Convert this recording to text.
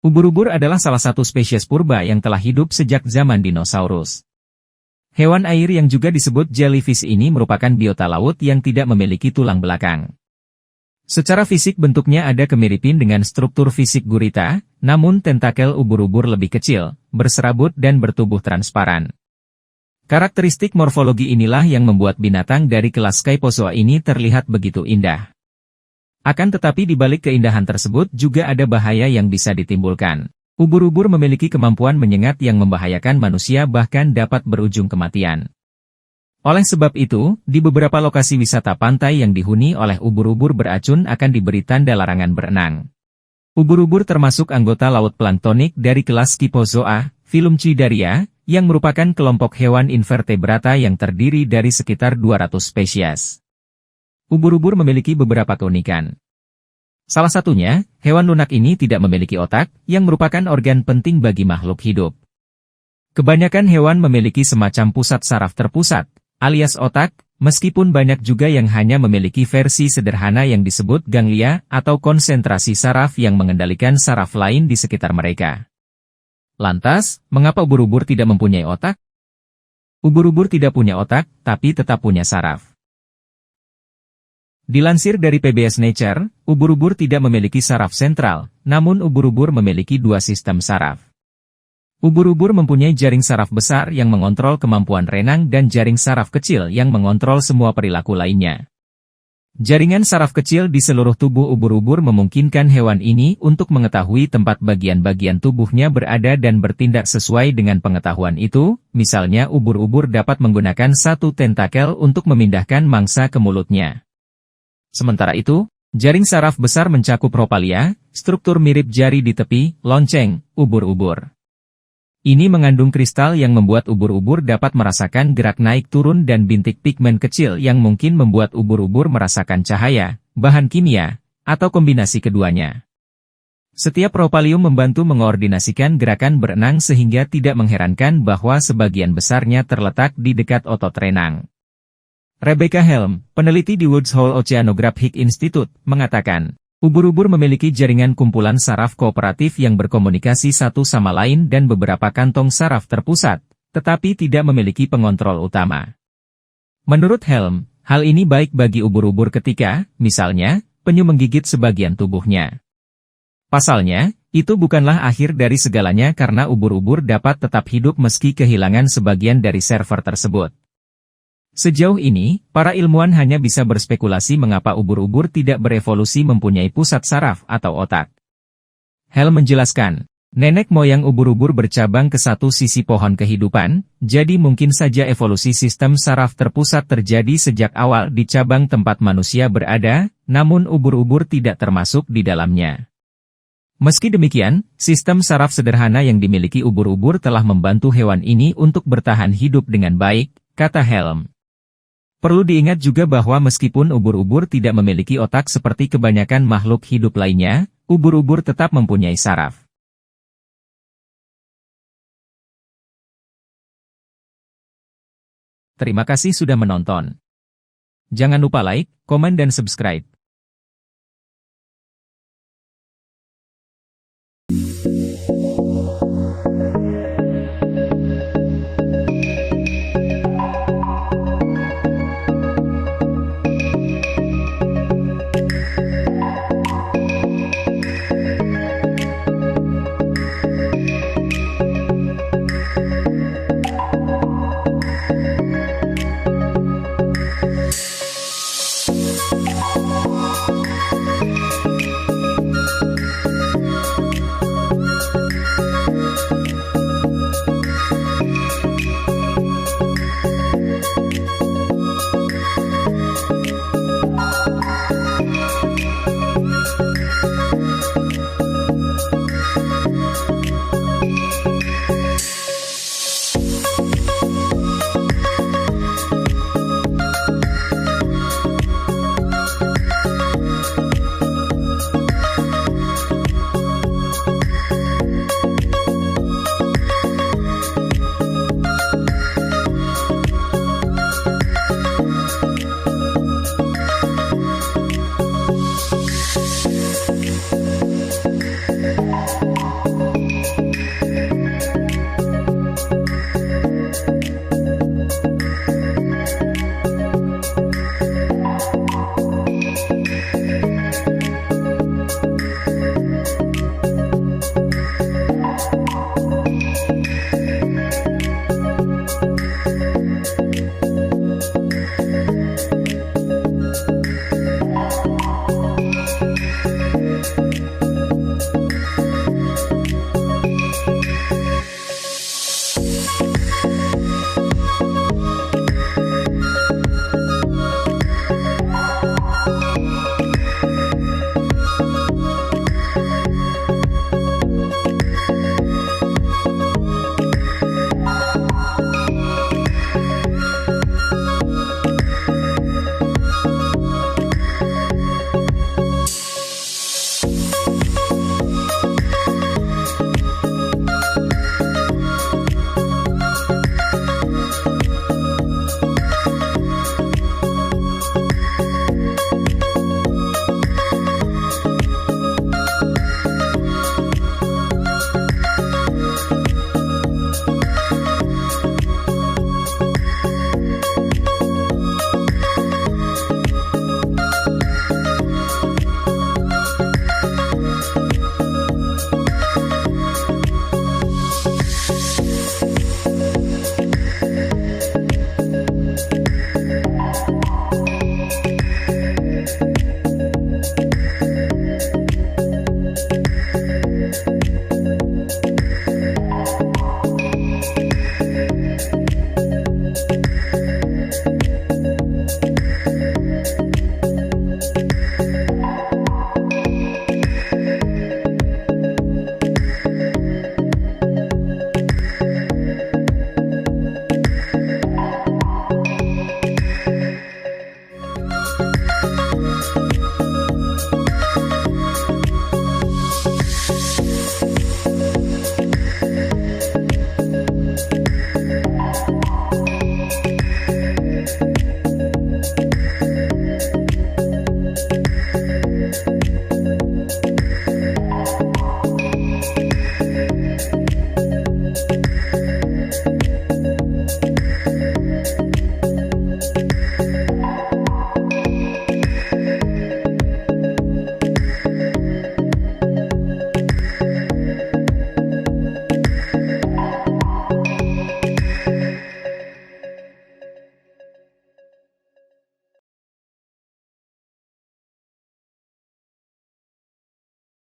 Ubur-ubur adalah salah satu spesies purba yang telah hidup sejak zaman dinosaurus. Hewan air yang juga disebut jellyfish ini merupakan biota laut yang tidak memiliki tulang belakang. Secara fisik bentuknya ada kemiripan dengan struktur fisik gurita, namun tentakel ubur-ubur lebih kecil, berserabut dan bertubuh transparan. Karakteristik morfologi inilah yang membuat binatang dari kelas Scyphozoa ini terlihat begitu indah. Akan tetapi di balik keindahan tersebut juga ada bahaya yang bisa ditimbulkan. Ubur-ubur memiliki kemampuan menyengat yang membahayakan manusia bahkan dapat berujung kematian. Oleh sebab itu, di beberapa lokasi wisata pantai yang dihuni oleh ubur-ubur beracun akan diberi tanda larangan berenang. Ubur-ubur termasuk anggota laut planktonik dari kelas Scyphozoa, filum Cnidaria, yang merupakan kelompok hewan invertebrata yang terdiri dari sekitar 200 spesies. Ubur-ubur memiliki beberapa keunikan. Salah satunya, hewan lunak ini tidak memiliki otak, yang merupakan organ penting bagi makhluk hidup. Kebanyakan hewan memiliki semacam pusat saraf terpusat, alias otak, meskipun banyak juga yang hanya memiliki versi sederhana yang disebut ganglia atau konsentrasi saraf yang mengendalikan saraf lain di sekitar mereka. Lantas, mengapa ubur-ubur tidak mempunyai otak? Ubur-ubur tidak punya otak, tapi tetap punya saraf. Dilansir dari PBS Nature, ubur-ubur tidak memiliki saraf sentral, namun ubur-ubur memiliki dua sistem saraf. Ubur-ubur mempunyai jaring saraf besar yang mengontrol kemampuan renang dan jaring saraf kecil yang mengontrol semua perilaku lainnya. Jaringan saraf kecil di seluruh tubuh ubur-ubur memungkinkan hewan ini untuk mengetahui tempat bagian-bagian tubuhnya berada dan bertindak sesuai dengan pengetahuan itu, misalnya ubur-ubur dapat menggunakan satu tentakel untuk memindahkan mangsa ke mulutnya. Sementara itu, jaring saraf besar mencakup ropalia, struktur mirip jari di tepi, lonceng, ubur-ubur. Ini mengandung kristal yang membuat ubur-ubur dapat merasakan gerak naik turun dan bintik pigmen kecil yang mungkin membuat ubur-ubur merasakan cahaya, bahan kimia, atau kombinasi keduanya. Setiap ropalium membantu mengoordinasikan gerakan berenang sehingga tidak mengherankan bahwa sebagian besarnya terletak di dekat otot renang. Rebecca Helm, peneliti di Woods Hole Oceanographic Institute, mengatakan, ubur-ubur memiliki jaringan kumpulan saraf kooperatif yang berkomunikasi satu sama lain dan beberapa kantong saraf terpusat, tetapi tidak memiliki pengontrol utama. Menurut Helm, hal ini baik bagi ubur-ubur ketika, misalnya, penyu menggigit sebagian tubuhnya. Pasalnya, itu bukanlah akhir dari segalanya karena ubur-ubur dapat tetap hidup meski kehilangan sebagian dari server tersebut. Sejauh ini, para ilmuwan hanya bisa berspekulasi mengapa ubur-ubur tidak berevolusi mempunyai pusat saraf atau otak. Hel menjelaskan, nenek moyang ubur-ubur bercabang ke satu sisi pohon kehidupan, jadi mungkin saja evolusi sistem saraf terpusat terjadi sejak awal di cabang tempat manusia berada, namun ubur-ubur tidak termasuk di dalamnya. Meski demikian, sistem saraf sederhana yang dimiliki ubur-ubur telah membantu hewan ini untuk bertahan hidup dengan baik, kata Helm. Perlu diingat juga bahwa meskipun ubur-ubur tidak memiliki otak seperti kebanyakan makhluk hidup lainnya, ubur-ubur tetap mempunyai saraf. Terima kasih sudah menonton. Jangan lupa like, komen dan subscribe.